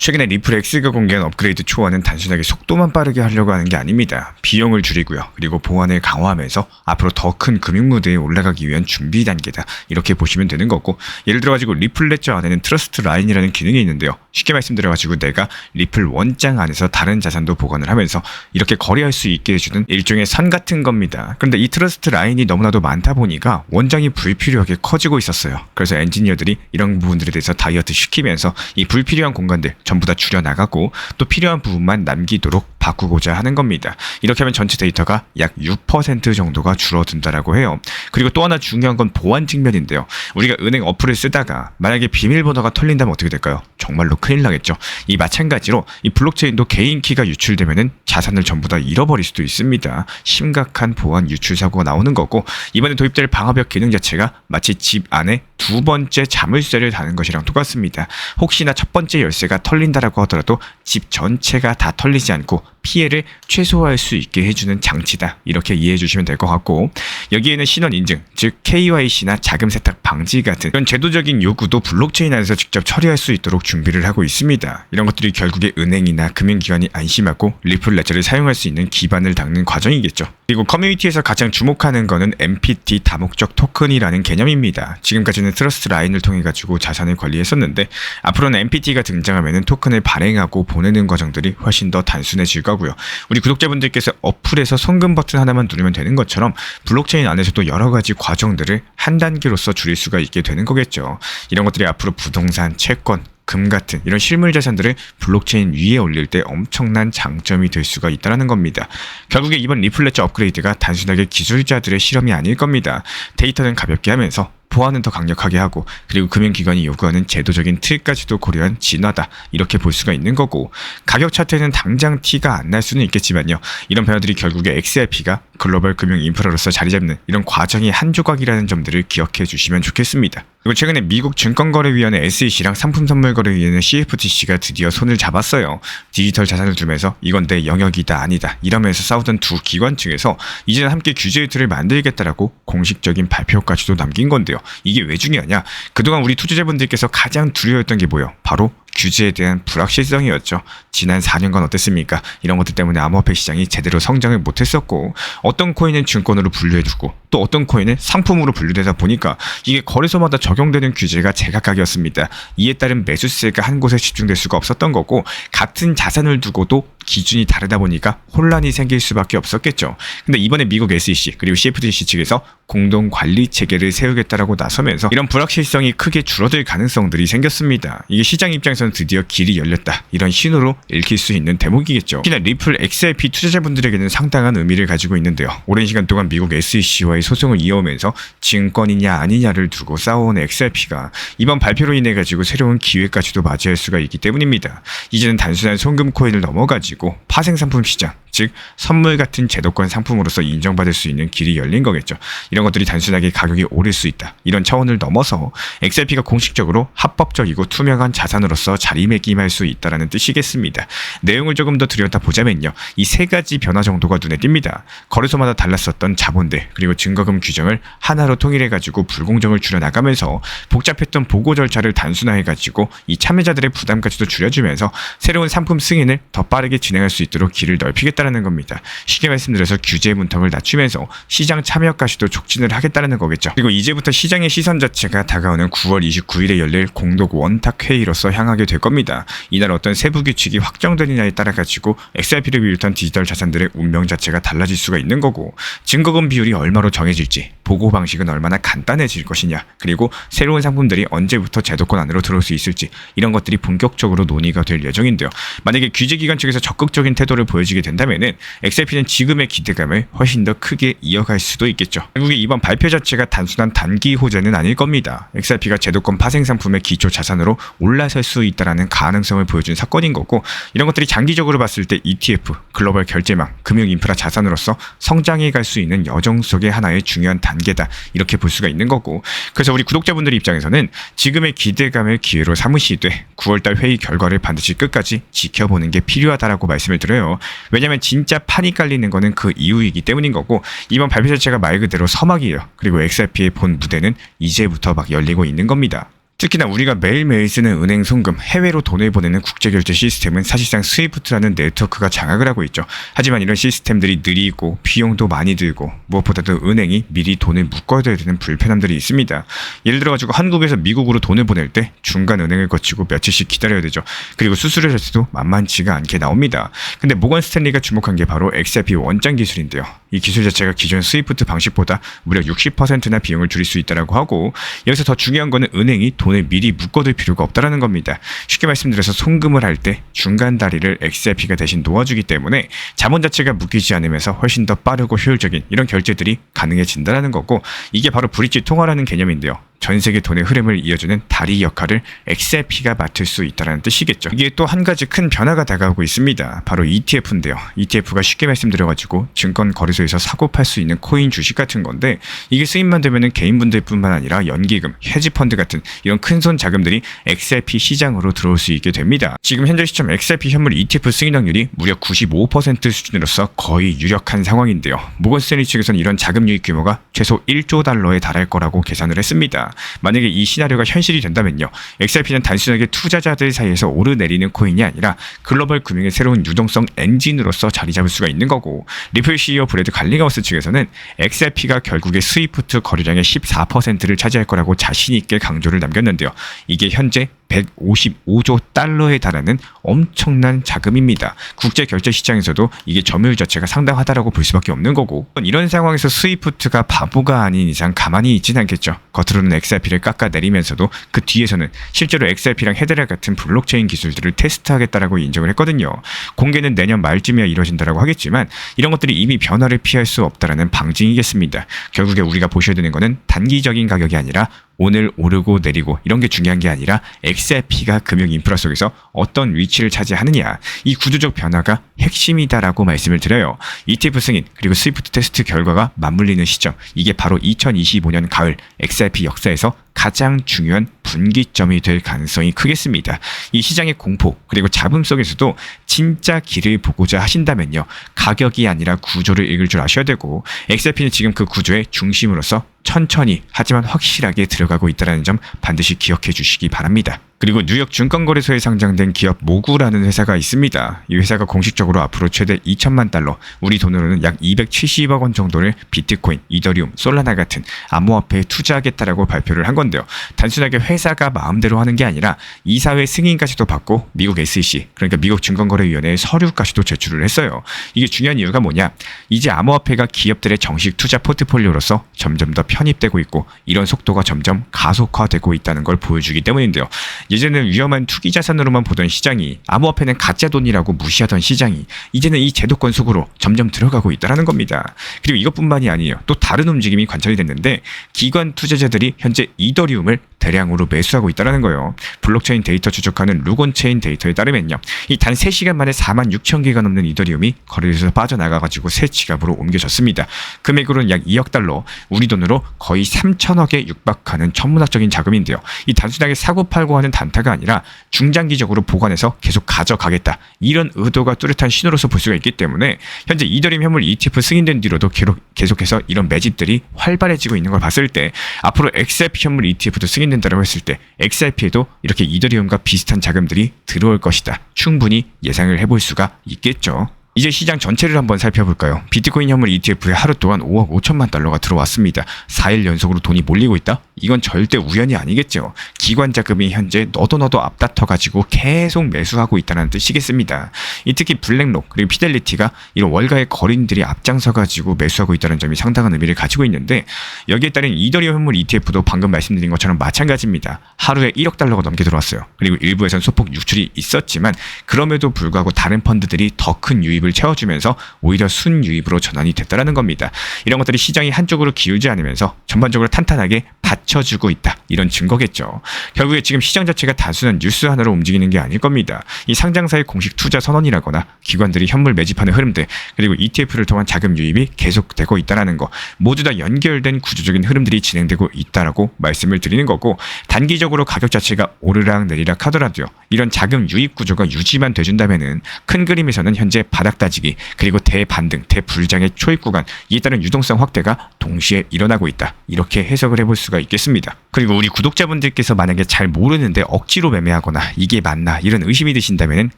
최근에 리플 X가 공개한 업그레이드 초안은 단순하게 속도만 빠르게 하려고 하는 게 아닙니다. 비용을 줄이고요. 그리고 보안을 강화하면서 앞으로 더 큰 금융 무대에 올라가기 위한 준비 단계다. 이렇게 보시면 되는 거고, 예를 들어가지고 리플 레저 안에는 트러스트 라인이라는 기능이 있는데요. 쉽게 말씀드려가지고 내가 리플 원장 안에서 다른 자산도 보관을 하면서 이렇게 거래할 수 있게 해주는 일종의 선 같은 겁니다. 그런데 이 트러스트 라인이 너무나도 많다 보니까 원장이 불필요하게 커지고 있었어요. 그래서 엔지니어들이 이런 부분들에 대해서 다이어트 시키면서 이 불필요한 공간들 전부 다 줄여나가고 또 필요한 부분만 남기도록 바꾸고자 하는 겁니다. 이렇게 하면 전체 데이터가 약 6% 정도가 줄어든다라고 해요. 그리고 또 하나 중요한 건 보안 측면인데요. 우리가 은행 어플을 쓰다가 만약에 비밀번호가 털린다면 어떻게 될까요? 정말로 큰일 나겠죠. 이 마찬가지로 이 블록체인도 개인 키가 유출되면은 자산을 전부 다 잃어버릴 수도 있습니다. 심각한 보안 유출 사고가 나오는 거고, 이번에 도입될 방화벽 기능 자체가 마치 집 안에 두 번째 자물쇠를 다는 것이랑 똑같습니다. 혹시나 첫 번째 열쇠가 털린다라고 하더라도 집 전체가 다 털리지 않고 피해를 최소화할 수 있게 해주는 장치다. 이렇게 이해해 주시면 될 것 같고, 여기에는 신원 인증, 즉 KYC나 자금 세탁 방지 같은 이런 제도적인 요구도 블록체인 안에서 직접 처리할 수 있도록 준비를 하고 있습니다. 이런 것들이 결국에 은행이나 금융기관이 안심하고 리플 레저를 사용할 수 있는 기반을 닦는 과정이겠죠. 그리고 커뮤니티에서 가장 주목하는 거는 MPT 다목적 토큰이라는 개념입니다. 지금까지는 트러스트 라인을 통해 가지고 자산을 관리했었는데, 앞으로는 MPT가 등장하면 토큰을 발행하고 보내는 과정들이 훨씬 더 단순해질 거고요. 우리 구독자분들께서 어플에서 송금 버튼 하나만 누르면 되는 것처럼 블록체인 안에서도 여러 가지 과정들을 한 단계로서 줄일 수가 있게 되는 거겠죠. 이런 것들이 앞으로 부동산, 채권, 금 같은 이런 실물 자산들을 블록체인 위에 올릴 때 엄청난 장점이 될 수가 있다는 겁니다. 결국에 이번 리플 레저 업그레이드가 단순하게 기술자들의 실험이 아닐 겁니다. 데이터는 가볍게 하면서 보안은 더 강력하게 하고, 그리고 금융기관이 요구하는 제도적인 틀까지도 고려한 진화다. 이렇게 볼 수가 있는 거고, 가격 차트에는 당장 티가 안 날 수는 있겠지만요. 이런 변화들이 결국에 XRP가 글로벌 금융 인프라로서 자리 잡는 이런 과정의 한 조각이라는 점들을 기억해 주시면 좋겠습니다. 그리고 최근에 미국 증권거래위원회 SEC랑 상품선물거래위원회 CFTC가 드디어 손을 잡았어요. 디지털 자산을 두면서 이건 내 영역이다 아니다 이러면서 싸우던 두 기관 측에서 이제는 함께 규제의 틀을 만들겠다라고 공식적인 발표까지도 남긴 건데요. 이게 왜 중요하냐? 그동안 우리 투자자분들께서 가장 두려워했던 게 뭐예요? 바로 규제에 대한 불확실성이었죠. 지난 4년간 어땠습니까? 이런 것들 때문에 암호화폐 시장이 제대로 성장을 못했었고, 어떤 코인은 증권으로 분류해주고 또 어떤 코인은 상품으로 분류되다 보니까 이게 거래소마다 적용되는 규제가 제각각이었습니다. 이에 따른 매수세가 한 곳에 집중될 수가 없었던 거고, 같은 자산을 두고도 기준이 다르다 보니까 혼란이 생길 수밖에 없었겠죠. 근데 이번에 미국 SEC 그리고 CFTC 측에서 공동 관리 체계를 세우겠다라고 나서면서 이런 불확실성이 크게 줄어들 가능성들이 생겼습니다. 이게 시장 입장에서는 드디어 길이 열렸다, 이런 신호로 읽힐 수 있는 대목이겠죠. 특히나 리플 XRP 투자자분들에게는 상당한 의미를 가지고 있는데요. 오랜 시간 동안 미국 SEC와의 소송을 이어오면서 증권이냐 아니냐를 두고 싸워온 XRP가 이번 발표로 인해 가지고 새로운 기회까지도 맞이할 수가 있기 때문입니다. 이제는 단순한 송금 코인을 넘어가지고 파생 상품 시장, 즉 선물 같은 제도권 상품으로서 인정받을 수 있는 길이 열린 거겠죠. 이런 것들이 단순하게 가격이 오를 수 있다, 이런 차원을 넘어서 XRP가 공식적으로 합법적이고 투명한 자산으로서 자리매김할 수 있다는 뜻이겠습니다. 내용을 조금 더 들여다보자면요, 이 세 가지 변화 정도가 눈에 띕니다. 거래소마다 달랐었던 자본들 그리고 증거금 규정을 하나로 통일해가지고 불공정을 줄여나가면서 복잡했던 보고 절차를 단순화해가지고 이 참여자들의 부담까지도 줄여주면서 새로운 상품 승인을 더 빠르게 진행할 수 있도록 길을 넓히겠다는 겁니다. 쉽게 말씀드려서 규제 문턱을 낮추면서 시장 참여까지도 촉진을 하겠다는 거겠죠. 그리고 이제부터 시장의 시선 자체가 다가오는 9월 29일에 열릴 공동 원탁회의로서 향하게 될 겁니다. 이날 어떤 세부 규칙이 확정되느냐에 따라 가지고 XRP를 비롯한 디지털 자산들의 운명 자체가 달라질 수가 있는 거고, 증거금 비율이 얼마로 정해질지, 보고 방식은 얼마나 간단해질 것이냐, 그리고 새로운 상품들이 언제부터 제도권 안으로 들어올 수 있을지, 이런 것들이 본격적으로 논의가 될 예정인데요. 만약에 규제기관 측에서 적극적인 태도를 보여주게 된다면은 XRP는 지금의 기대감을 훨씬 더 크게 이어갈 수도 있겠죠. 결국에 이번 발표 자체가 단순한 단기 호재는 아닐 겁니다. XRP가 제도권 파생 상품의 기초 자산으로 올라설 수 있다는 가능성을 보여준 사건인 거고, 이런 것들이 장기적으로 봤을 때 ETF, 글로벌 결제망, 금융 인프라 자산으로서 성장해 갈 수 있는 여정 속의 하나의 중요한 단계다, 이렇게 볼 수가 있는 거고, 그래서 우리 구독자분들 입장에서는 지금의 기대감을 기회로 삼으시되 9월달 회의 결과를 반드시 끝까지 지켜보는 게 필요하다라고 말씀을 드려요. 왜냐면 진짜 판이 깔리는 거는 그 이후이기 때문인 거고, 이번 발표 자체가 말 그대로 서막이에요. 그리고 XRP의 본 무대는 이제부터 막 열리고 있는 겁니다. 특히나 우리가 매일매일 쓰는 은행 송금, 해외로 돈을 보내는 국제결제 시스템은 사실상 스위프트라는 네트워크가 장악을 하고 있죠. 하지만 이런 시스템들이 느리고 비용도 많이 들고 무엇보다도 은행이 미리 돈을 묶어둬야 되는 불편함들이 있습니다. 예를 들어가지고 한국에서 미국으로 돈을 보낼 때 중간 은행을 거치고 며칠씩 기다려야 되죠. 그리고 수수료 자체도 만만치가 않게 나옵니다. 근데 모건 스탠리가 주목한 게 바로 XRP 원장 기술인데요. 이 기술 자체가 기존 스위프트 방식보다 무려 60%나 비용을 줄일 수 있다고 하고, 여기서 더 중요한 거는 은행이 돈을 미리 묶어둘 필요가 없다는 겁니다. 쉽게 말씀드려서 송금을 할 때 중간 다리를 XRP가 대신 놓아주기 때문에 자본 자체가 묶이지 않으면서 훨씬 더 빠르고 효율적인 이런 결제들이 가능해진다는 거고, 이게 바로 브릿지 통화라는 개념인데요. 전 세계 돈의 흐름을 이어주는 다리 역할을 XRP가 맡을 수 있다는 뜻이겠죠. 이게 또 한 가지 큰 변화가 다가오고 있습니다. 바로 ETF인데요. ETF가 쉽게 말씀드려가지고 증권 거래소에서 사고 팔 수 있는 코인 주식 같은 건데, 이게 수입만 되면은 개인분들뿐만 아니라 연기금, 헤지펀드 같은 이런 큰손 자금들이 XRP 시장으로 들어올 수 있게 됩니다. 지금 현재 시점 XRP 현물 ETF 승인 확률이 무려 95% 수준으로서 거의 유력한 상황인데요. 모건 스탠리 측에서는 이런 자금 유입 규모가 최소 1조 달러에 달할 거라고 계산을 했습니다. 만약에 이 시나리오가 현실이 된다면요, XRP는 단순하게 투자자들 사이에서 오르내리는 코인이 아니라 글로벌 금융의 새로운 유동성 엔진으로서 자리 잡을 수가 있는 거고, 리플 CEO 브래드 갈링하우스 측에서는 XRP가 결국에 스위프트 거래량의 14%를 차지할 거라고 자신 있게 강조를 남겼는데요. 이게 현재 155조 달러에 달하는 엄청난 자금입니다. 국제 결제 시장에서도 이게 점유율 자체가 상당하다라고 볼 수밖에 없는 거고, 이런 상황에서 스위프트가 바보가 아닌 이상 가만히 있진 않겠죠. 겉으로는 XRP를 깎아내리면서도 그 뒤에서는 실제로 XRP랑 헤드라 같은 블록체인 기술들을 테스트하겠다라고 인정을 했거든요. 공개는 내년 말쯤이야 이뤄진다라고 하겠지만 이런 것들이 이미 변화를 피할 수 없다라는 방증이겠습니다. 결국에 우리가 보셔야 되는 거는 단기적인 가격이 아니라 오늘 오르고 내리고 이런 게 중요한 게 아니라 XRP가 금융 인프라 속에서 어떤 위치를 차지하느냐, 이 구조적 변화가 핵심이다라고 말씀을 드려요. ETF 승인 그리고 스위프트 테스트 결과가 맞물리는 시점, 이게 바로 2025년 가을 XRP 역사에서 가장 중요한 분기점이 될 가능성이 크겠습니다. 이 시장의 공포 그리고 잡음 속에서도 진짜 길을 보고자 하신다면요, 가격이 아니라 구조를 읽을 줄 아셔야 되고, XRP는 지금 그 구조의 중심으로서 천천히 하지만 확실하게 들어가고 있다는 점 반드시 기억해 주시기 바랍니다. 그리고 뉴욕 증권거래소에 상장된 기업 모구라는 회사가 있습니다. 이 회사가 공식적으로 앞으로 최대 2천만 달러, 우리 돈으로는 약 270억 원 정도를 비트코인, 이더리움, 솔라나 같은 암호화폐에 투자하겠다라고 발표를 한 건데요. 단순하게 회사가 마음대로 하는 게 아니라 이사회 승인까지도 받고 미국 SEC, 그러니까 미국 증권거래위원회의 서류까지도 제출을 했어요. 이게 중요한 이유가 뭐냐? 이제 암호화폐가 기업들의 정식 투자 포트폴리오로서 점점 더 편입되고 있고, 이런 속도가 점점 가속화되고 있다는 걸 보여주기 때문인데요. 예전에는 위험한 투기 자산으로만 보던 시장이, 암호화폐는 가짜 돈이라고 무시하던 시장이 이제는 이 제도권 속으로 점점 들어가고 있다는 겁니다. 그리고 이것뿐만이 아니에요. 또 다른 움직임이 관찰이 됐는데, 기관 투자자들이 현재 이더리움을 대량으로 매수하고 있다는 거예요. 블록체인 데이터 추적하는 루건체인 데이터에 따르면요, 이 단 3시간 만에 46,000개가 넘는 이더리움이 거래소에서 빠져나가가지고 새 지갑으로 옮겨졌습니다. 금액으로는 약 2억 달러, 우리 돈으로 거의 3천억에 육박하는 천문학적인 자금인데요. 이 단순하게 사고팔고 하는 단타가 아니라 중장기적으로 보관해서 계속 가져가겠다, 이런 의도가 뚜렷한 신호로서 볼 수가 있기 때문에 현재 이더리움 현물 ETF 승인된 뒤로도 계속해서 이런 매집들이 활발해지고 있는 걸 봤을 때, 앞으로 XRP 현물 ETF도 승인된다고 했을 때 XRP에도 이렇게 이더리움과 비슷한 자금들이 들어올 것이다, 충분히 예상을 해볼 수가 있겠죠. 이제 시장 전체를 한번 살펴볼까요? 비트코인 현물 ETF에 하루 동안 5억 5천만 달러가 들어왔습니다. 4일 연속으로 돈이 몰리고 있다? 이건 절대 우연이 아니겠죠. 기관 자금이 현재 너도 앞다퉈가지고 계속 매수하고 있다는 뜻이겠습니다. 특히 블랙록 그리고 피델리티가 이런 월가의 거린들이 앞장서가지고 매수하고 있다는 점이 상당한 의미를 가지고 있는데, 여기에 따른 이더리움 현물 ETF도 방금 말씀드린 것처럼 마찬가지입니다. 하루에 1억 달러가 넘게 들어왔어요. 그리고 일부에선 소폭 유출이 있었지만 그럼에도 불구하고 다른 펀드들이 더 큰 유입을 채워주면서 오히려 순유입으로 전환이 됐다는 겁니다. 이런 것들이 시장이 한쪽으로 기울지 않으면서 전반적으로 탄탄하게 받쳐주고 있다, 이런 증거겠죠. 결국에 지금 시장 자체가 단순한 뉴스 하나로 움직이는 게 아닐 겁니다. 이 상장사의 공식 투자 선언이라거나 기관들이 현물 매집하는 흐름들, 그리고 ETF를 통한 자금 유입이 계속되고 있다는 거, 모두 다 연결된 구조적인 흐름들이 진행되고 있다라고 말씀을 드리는 거고, 단기적으로 가격 자체가 오르락 내리락 하더라도요, 이런 자금 유입 구조가 유지만 돼준다면은 큰 그림에서는 현재 바닥 바닥 따지기, 그리고 대반등, 대불장의 초입 구간, 이에 따른 유동성 확대가 동시에 일어나고 있다. 이렇게 해석을 해볼 수가 있겠습니다. 그리고 우리 구독자분들께서 만약에 잘 모르는데 억지로 매매하거나 이게 맞나 이런 의심이 드신다면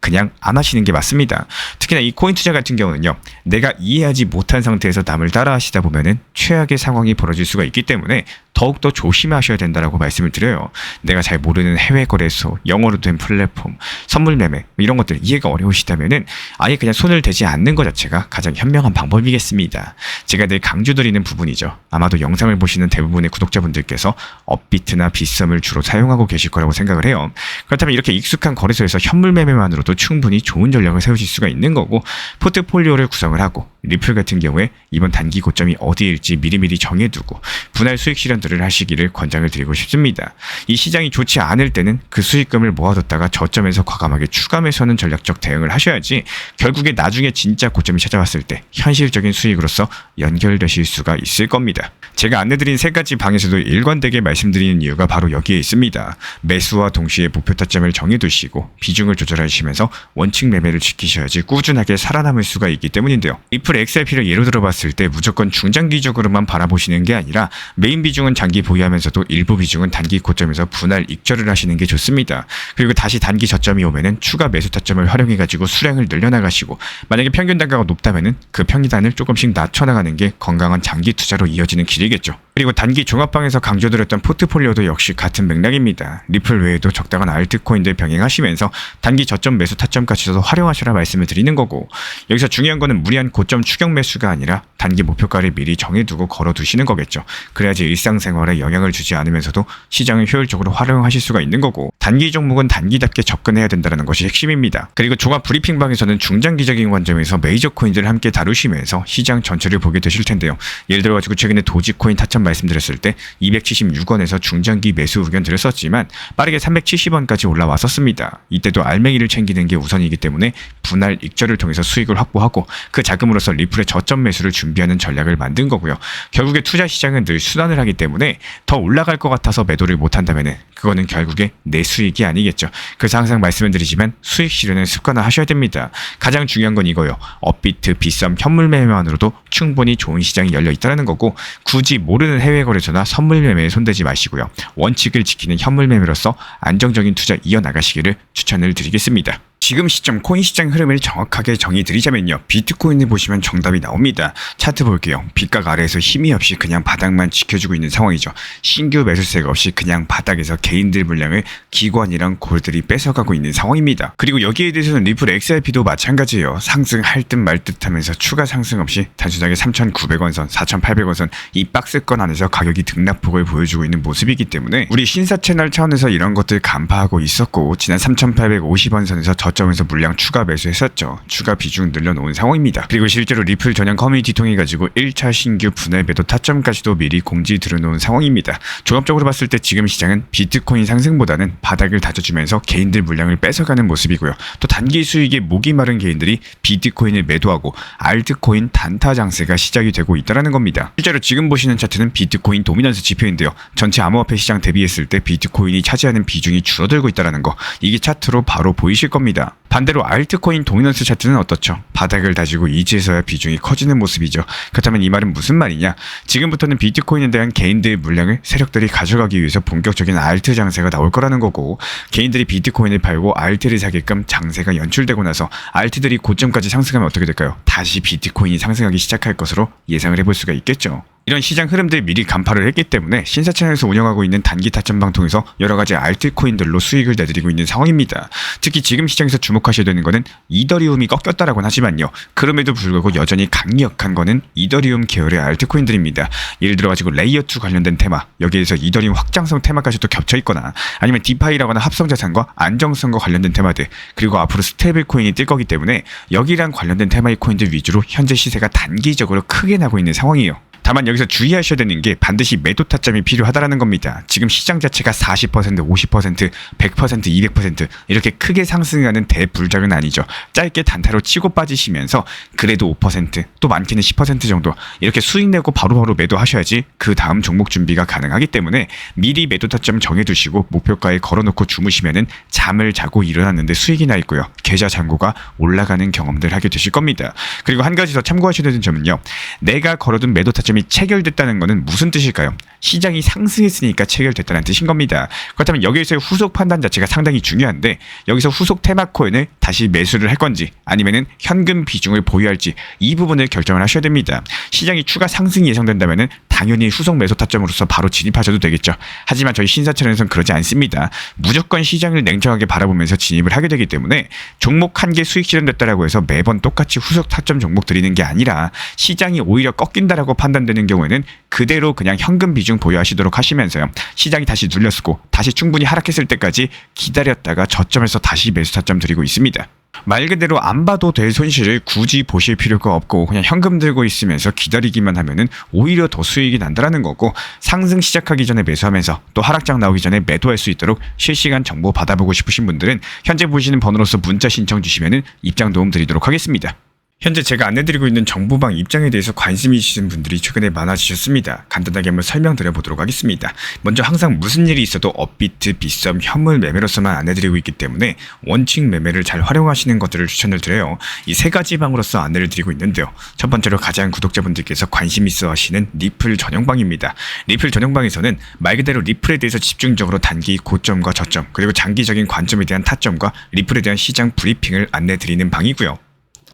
그냥 안 하시는 게 맞습니다. 특히나 이 코인 투자 같은 경우는요, 내가 이해하지 못한 상태에서 남을 따라 하시다 보면은 최악의 상황이 벌어질 수가 있기 때문에 더욱더 조심하셔야 된다라고 말씀을 드려요. 내가 잘 모르는 해외 거래소, 영어로 된 플랫폼, 선물 매매 이런 것들 이해가 어려우시다면은 아예 그냥 손을 대지 않는 것 자체가 가장 현명한 방법이겠습니다. 제가 늘 강조드리는 부분이죠. 아마도 영상을 보시는 대부분의 구독자분들께서 업비트나 빗썸을 주로 사용하고 계실 거라고 생각을 해요. 그렇다면 이렇게 익숙한 거래소에서 현물 매매만으로도 충분히 좋은 전략을 세우실 수가 있는 거고, 포트폴리오를 구성을 하고 리플 같은 경우에 이번 단기 고점이 어디일지 미리미리 정해두고 분할 수익 실현들을 하시기를 권장을 드리고 싶습니다. 이 시장이 좋지 않을 때는 그 수익금을 모아뒀다가 저점에서 과감하게 추가 매수하는 전략적 대응을 하셔야지 결국에 나중에 진짜 고점이 찾아왔을 때 현실적인 수익으로서 연결되실 수가 있을 겁니다. 제가 안내드린 세 가지 방에서도 일관되게 말씀드리는 이유가 바로 여기에 있습니다. 매수와 동시에 목표 타점을 정해두시고 비중을 조절하시면서 원칙 매매를 지키셔야지 꾸준하게 살아남을 수가 있기 때문인데요. 리플 XRP를 예로 들어봤을 때 무조건 중장기적으로만 바라보시는 게 아니라 메인 비중은 장기 보유하면서도 일부 비중은 단기 고점에서 분할 익절을 하시는 게 좋습니다. 그리고 다시 단기 저점이 오면은 추가 매수 타점을 활용해가지고 수량을 늘려나가시고, 만약에 평균 단가가 높다면은 그 평균단을 조금씩 낮춰나가는 게 건강한 장기 투자로 이어지는 길이겠죠. 그리고 단기 종합방에서 강조드렸던 포트폴리오도 역시 같은 맥락입니다. 리플 외에도 적당한 알트코인들 병행하시면서 단기 저점 매수 타점까지도 활용하시라 말씀을 드리는 거고, 여기서 중요한 거는 무리한 고점 추격 매수가 아니라 단기 목표가를 미리 정해두고 걸어두시는 거겠죠. 그래야지 일상생활에 영향을 주지 않으면서도 시장을 효율적으로 활용하실 수가 있는 거고, 단기 종목은 단기답게 접근해야 된다는 것이 핵심입니다. 그리고 종합 브리핑방에서는 중장기적인 관점에서 메이저 코인들을 함께 다루시면서 시장 전체를 보게 되실 텐데요. 예를 들어가지고 최근에 도지코인 타점 말씀드렸을 때 276원에서 중장기 매수 의견 드렸었지만 빠르게 370원까지 올라왔었습니다. 이때도 알맹이를 챙기는 게 우선이기 때문에 분할 익절을 통해서 수익을 확보하고 그 자금으로서 리플의 저점 매수를 준비하는 전략을 만든 거고요. 결국에 투자 시장은 늘 순환을 하기 때문에 더 올라갈 것 같아서 매도를 못한다면 그거는 결국에 내 수익이 아니겠죠. 그래서 항상 말씀을 드리지만 수익 실현을 습관화하셔야 됩니다. 가장 중요한 건 이거요. 업비트, 빗썸, 현물 매매만으로도 충분히 좋은 시장이 열려 있다는 거고, 굳이 모르는 해외 거래소나 선물 매매에 손대지 마시고요. 원칙을 지키는 현물 매매로서 안정적인 투자 이어나가시기를 추천을 드리겠습니다. 지금 시점 코인 시장 흐름을 정확하게 정의드리자면요, 비트코인을 보시면 정답이 나옵니다. 차트 볼게요. 빗각 아래에서 힘이 없이 그냥 바닥만 지켜주고 있는 상황이죠. 신규 매수세가 없이 그냥 바닥에서 개인들 물량을 기관이랑 골들이 뺏어가고 있는 상황입니다. 그리고 여기에 대해서는 리플 XRP도 마찬가지예요. 상승할 듯 말 듯 하면서 추가 상승 없이 단순하게 3,900원 선, 4,800원 선 이 박스권 안에서 가격이 등락폭을 보여주고 있는 모습이기 때문에 우리 신사 채널 차원에서 이런 것들 간파하고 있었고, 지난 3,850원 선에서 저점에서 물량 추가 매수했었죠. 추가 비중 늘려놓은 상황입니다. 그리고 실제로 리플 전용 커뮤니티 통해 가지고 1차 신규 분할 매도 타점까지도 미리 공지 들어놓은 상황입니다. 종합적으로 봤을 때 지금 시장은 비트코인 상승보다는 바닥을 다져주면서 개인들 물량을 뺏어가는 모습이고요. 또 단기 수익에 목이 마른 개인들이 비트코인을 매도하고 알트코인 단타 장세가 시작이 되고 있다는 겁니다. 실제로 지금 보시는 차트는 비트코인 도미넌스 지표인데요. 전체 암호화폐 시장 대비했을 때 비트코인이 차지하는 비중이 줄어들고 있다는 거, 이게 차트로 바로 보이실 겁니다. 반대로 알트코인 도미넌스 차트는 어떻죠? 바닥을 다지고 이제서야 비중이 커지는 모습이죠. 그렇다면 이 말은 무슨 말이냐? 지금부터는 비트코인에 대한 개인들의 물량을 세력들이 가져가기 위해서 본격적인 알트 장세가 나올 거라는 거고, 개인들이 비트코인을 팔고 알트를 사게끔 장세가 연출되고 나서 알트들이 고점까지 상승하면 어떻게 될까요? 다시 비트코인이 상승하기 시작할 것으로 예상을 해볼 수가 있겠죠. 이런 시장 흐름들 미리 간파를 했기 때문에 신사 채널에서 운영하고 있는 단기 타점방 통해서 여러가지 알트코인들로 수익을 내드리고 있는 상황입니다. 특히 지금 시장에서 주목하셔야 되는 거는 이더리움이 꺾였다라고는 하지만요, 그럼에도 불구하고 여전히 강력한 거는 이더리움 계열의 알트코인들입니다. 예를 들어가지고 레이어2 관련된 테마, 여기에서 이더리움 확장성 테마까지도 겹쳐있거나 아니면 디파이라거나 합성자산과 안정성과 관련된 테마들, 그리고 앞으로 스테이블 코인이 뜰 거기 때문에 여기랑 관련된 테마의 코인들 위주로 현재 시세가 단기적으로 크게 나고 있는 상황이에요. 다만 여기서 주의하셔야 되는 게 반드시 매도 타점이 필요하다라는 겁니다. 지금 시장 자체가 40%, 50%, 100%, 200% 이렇게 크게 상승하는 대불장은 아니죠. 짧게 단타로 치고 빠지시면서 그래도 5%또 많게는 10% 정도 이렇게 수익 내고 바로바로 매도하셔야지 그 다음 종목 준비가 가능하기 때문에 미리 매도 타점 정해두시고 목표가에 걸어놓고 주무시면은 잠을 자고 일어났는데 수익이 나 있고요. 계좌 잔고가 올라가는 경험들 하게 되실 겁니다. 그리고 한 가지 더 참고하셔야 되는 점은요. 내가 걸어둔 매도 타점이 체결됐다는 것은 무슨 뜻일까요? 시장이 상승했으니까 체결됐다는 뜻인 겁니다. 그렇다면 여기에서의 후속 판단 자체가 상당히 중요한데 여기서 후속 테마코인을 다시 매수를 할 건지 아니면은 현금 비중을 보유할지 이 부분을 결정을 하셔야 됩니다. 시장이 추가 상승이 예상된다면은 당연히 후속 매수 타점으로서 바로 진입하셔도 되겠죠. 하지만 저희 신사채널에서는 그러지 않습니다. 무조건 시장을 냉정하게 바라보면서 진입을 하게 되기 때문에 종목 한 개 수익 실현됐다라고 해서 매번 똑같이 후속 타점 종목 드리는 게 아니라 시장이 오히려 꺾인다라고 판단되는 경우에는 그대로 그냥 현금 비중 보유하시도록 하시면서요. 시장이 다시 눌렸고 다시 충분히 하락했을 때까지 기다렸다가 저점에서 다시 매수 타점 드리고 있습니다. 말 그대로 안 봐도 될 손실을 굳이 보실 필요가 없고 그냥 현금 들고 있으면서 기다리기만 하면은 오히려 더 수익이 난다라는 거고 상승 시작하기 전에 매수하면서 또 하락장 나오기 전에 매도할 수 있도록 실시간 정보 받아보고 싶으신 분들은 현재 보시는 번호로서 문자 신청 주시면은 입장 도움 드리도록 하겠습니다. 현재 제가 안내드리고 있는 정보방 입장에 대해서 관심이 있으신 분들이 최근에 많아지셨습니다. 간단하게 한번 설명드려보도록 하겠습니다. 먼저 항상 무슨 일이 있어도 업비트, 빗썸, 현물 매매로서만 안내드리고 있기 때문에 원칙 매매를 잘 활용하시는 것들을 추천을 드려요. 이 세 가지 방으로서 안내를 드리고 있는데요. 첫 번째로 가장 구독자분들께서 관심 있어 하시는 리플 전용방입니다. 리플 전용방에서는 말 그대로 리플에 대해서 집중적으로 단기 고점과 저점 그리고 장기적인 관점에 대한 타점과 리플에 대한 시장 브리핑을 안내드리는 방이고요.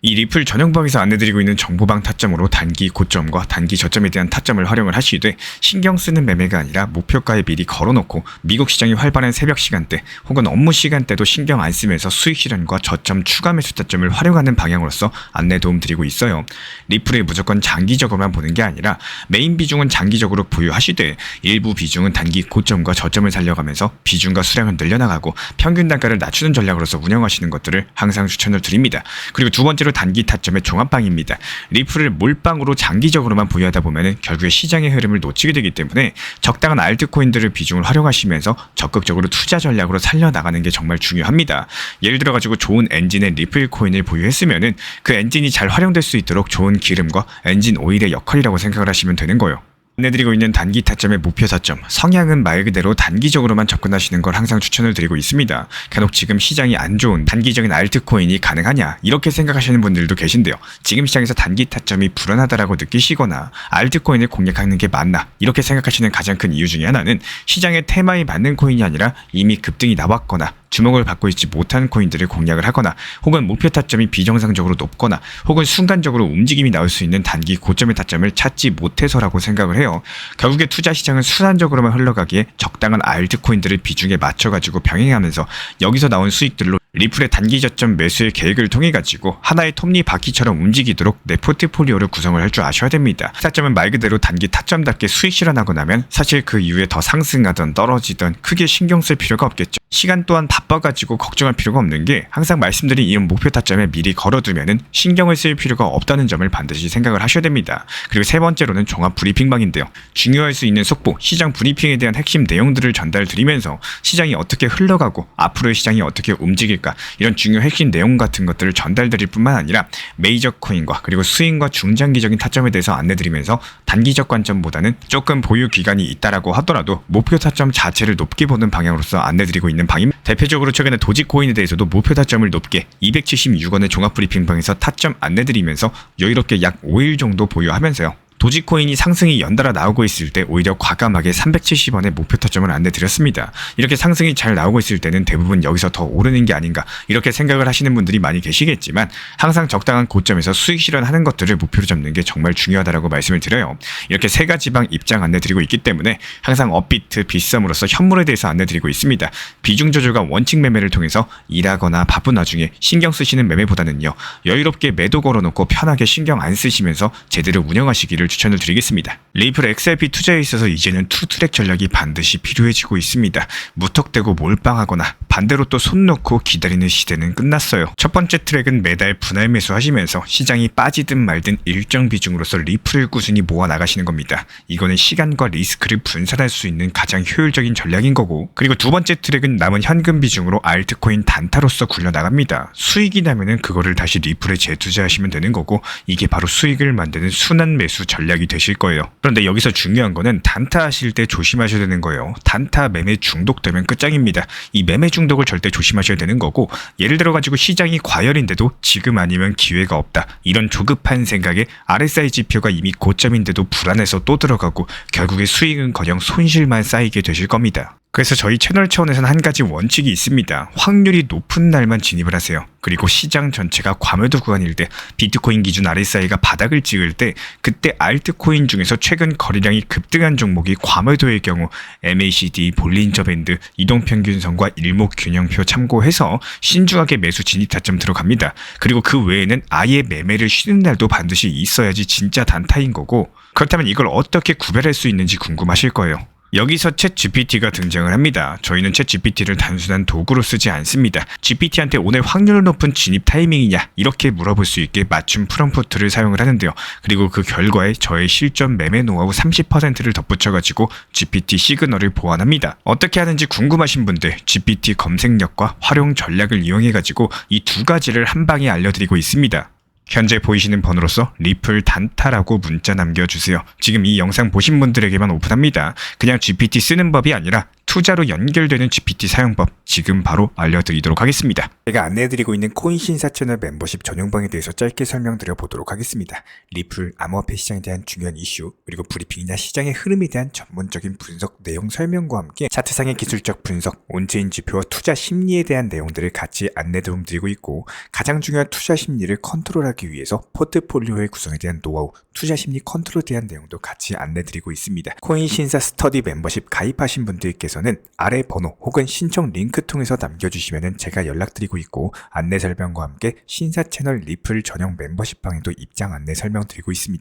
이 리플 전용방에서 안내드리고 있는 정보방 타점으로 단기 고점과 단기 저점에 대한 타점을 활용을 하시되 신경 쓰는 매매가 아니라 목표가에 미리 걸어놓고 미국 시장이 활발한 새벽 시간대 혹은 업무 시간대도 신경 안 쓰면서 수익 실현과 저점 추가 매수 타점을 활용하는 방향으로서 안내 도움 드리고 있어요. 리플에 무조건 장기적으로만 보는 게 아니라 메인 비중은 장기적으로 보유하시되 일부 비중은 단기 고점과 저점을 살려가면서 비중과 수량을 늘려나가고 평균 단가를 낮추는 전략으로서 운영하시는 것들을 항상 추천을 드립니다. 그리고 두 번째로 단기 타점의 종합방입니다. 리플을 몰빵으로 장기적으로만 보유하다 보면 결국에 시장의 흐름을 놓치게 되기 때문에 적당한 알트코인들을 비중을 활용하시면서 적극적으로 투자 전략으로 살려나가는 게 정말 중요합니다. 예를 들어가지고 좋은 엔진의 리플 코인을 보유했으면은 그 엔진이 잘 활용될 수 있도록 좋은 기름과 엔진 오일의 역할이라고 생각을 하시면 되는 거예요. 안내드리고 있는 단기 타점의 목표 타점, 성향은 말 그대로 단기적으로만 접근하시는 걸 항상 추천을 드리고 있습니다. 간혹 지금 시장이 안 좋은 단기적인 알트코인이 가능하냐 이렇게 생각하시는 분들도 계신데요. 지금 시장에서 단기 타점이 불안하다라고 느끼시거나 알트코인을 공략하는 게 맞나 이렇게 생각하시는 가장 큰 이유 중에 하나는 시장의 테마에 맞는 코인이 아니라 이미 급등이 나왔거나 주목을 받고 있지 못한 코인들을 공략을 하거나 혹은 목표 타점이 비정상적으로 높거나 혹은 순간적으로 움직임이 나올 수 있는 단기 고점의 타점을 찾지 못해서라고 생각을 해요. 결국에 투자 시장은 순환적으로만 흘러가기에 적당한 알트코인들을 비중에 맞춰가지고 병행하면서 여기서 나온 수익들로 리플의 단기 저점 매수의 계획을 통해 가지고 하나의 톱니바퀴처럼 움직이도록 내 포트폴리오를 구성을 할 줄 아셔야 됩니다. 타점은 말 그대로 단기 타점답게 수익 실현하고 나면 사실 그 이후에 더 상승하던 떨어지던 크게 신경 쓸 필요가 없겠죠. 시간 또한 바빠가지고 걱정할 필요가 없는 게 항상 말씀드린 이 목표 타점에 미리 걸어두면은 신경을 쓸 필요가 없다는 점을 반드시 생각을 하셔야 됩니다. 그리고 세 번째로는 종합 브리핑방인데요. 중요할 수 있는 속보, 시장 브리핑에 대한 핵심 내용들을 전달드리면서 시장이 어떻게 흘러가고 앞으로의 시장이 어떻게 움직일까 이런 중요 핵심 내용 같은 것들을 전달드릴 뿐만 아니라 메이저 코인과 그리고 스윙과 중장기적인 타점에 대해서 안내드리면서 단기적 관점보다는 조금 보유 기간이 있다라고 하더라도 목표 타점 자체를 높게 보는 방향으로서 안내드리고 있는 방입니다. 대표적으로 최근에 도지코인에 대해서도 목표 타점을 높게 276원의 종합 브리핑방에서 타점 안내드리면서 여유롭게 약 5일 정도 보유하면서요. 도지코인이 상승이 연달아 나오고 있을 때 오히려 과감하게 370원의 목표 타점을 안내드렸습니다. 이렇게 상승이 잘 나오고 있을 때는 대부분 여기서 더 오르는 게 아닌가 이렇게 생각을 하시는 분들이 많이 계시겠지만 항상 적당한 고점에서 수익 실현하는 것들을 목표로 잡는 게 정말 중요하다고 말씀을 드려요. 이렇게 세 가지 방 입장 안내드리고 있기 때문에 항상 업비트, 빗썸으로서 현물에 대해서 안내드리고 있습니다. 비중 조절과 원칙 매매를 통해서 일하거나 바쁜 와중에 신경 쓰시는 매매보다는요. 여유롭게 매도 걸어놓고 편하게 신경 안 쓰시면서 제대로 운영하시기를 추천을 드리겠습니다. 리플 XRP 투자에 있어서 이제는 투트랙 전략이 반드시 필요해지고 있습니다. 무턱대고 몰빵하거나 반대로 또 손 놓고 기다리는 시대는 끝났어요. 첫 번째 트랙은 매달 분할 매수하시면서 시장이 빠지든 말든 일정 비중으로서 리플을 꾸준히 모아 나가시는 겁니다. 이거는 시간과 리스크를 분산할 수 있는 가장 효율적인 전략인 거고, 그리고 두 번째 트랙은 남은 현금 비중으로 알트코인 단타로서 굴려나갑니다. 수익이 나면은 그거를 다시 리플에 재투자하시면 되는 거고, 이게 바로 수익을 만드는 순환 매수 전략이 되실 거예요. 그런데 여기서 중요한 거는 단타 하실 때 조심하셔야 되는 거예요. 단타 매매 중독되면 끝장입니다. 이 매매 중독을 절대 조심하셔야 되는 거고, 예를 들어 가지고 시장이 과열인데도 지금 아니면 기회가 없다, 이런 조급한 생각에 RSI 지표가 이미 고점인데도 불안해서 또 들어가고 결국에 수익은커녕 손실만 쌓이게 되실 겁니다. 그래서 저희 채널 차원에서는 한 가지 원칙이 있습니다. 확률이 높은 날만 진입을 하세요. 그리고 시장 전체가 과매도 구간일 때, 비트코인 기준 RSI가 바닥을 찍을 때, 그때 알트코인 중에서 최근 거래량이 급등한 종목이 과매도의 경우 MACD, 볼린저 밴드, 이동평균선과 일목균형표 참고해서 신중하게 매수 진입 타점 들어갑니다. 그리고 그 외에는 아예 매매를 쉬는 날도 반드시 있어야지 진짜 단타인 거고, 그렇다면 이걸 어떻게 구별할 수 있는지 궁금하실 거예요. 여기서 챗 GPT가 등장을 합니다. 저희는 챗 GPT를 단순한 도구로 쓰지 않습니다. GPT한테 오늘 확률 높은 진입 타이밍이냐, 이렇게 물어볼 수 있게 맞춤 프롬프트를 사용을 하는데요. 그리고 그 결과에 저의 실전 매매 노하우 30%를 덧붙여가지고 GPT 시그널을 보완합니다. 어떻게 하는지 궁금하신 분들 GPT 검색력과 활용 전략을 이용해가지고 이 두 가지를 한 방에 알려드리고 있습니다. 현재 보이시는 번호로서 리플 단타라고 문자 남겨주세요. 지금 이 영상 보신 분들에게만 오픈합니다. 그냥 GPT 쓰는 법이 아니라 투자로 연결되는 GPT 사용법 지금 바로 알려드리도록 하겠습니다. 제가 안내해드리고 있는 코인 신사 채널 멤버십 전용방에 대해서 짧게 설명드려 보도록 하겠습니다. 리플, 암호화폐 시장에 대한 중요한 이슈, 그리고 브리핑이나 시장의 흐름에 대한 전문적인 분석 내용 설명과 함께 차트상의 기술적 분석, 온체인 지표와 투자 심리에 대한 내용들을 같이 안내 도움 드리고 있고, 가장 중요한 투자 심리를 컨트롤하기 위해서 포트폴리오의 구성에 대한 노하우, 투자 심리 컨트롤에 대한 내용도 같이 안내 드리고 있습니다. 코인 신사 스터디 멤버십 가입하신 분들께서는 아래 번호 혹은 신청 링크 통해서 남겨주시면 제가 연락드리고 있고, 안내 설명과 함께 신사 채널 리플 전용 멤버십 방에도 입장 안내 설명드리고 있습니다.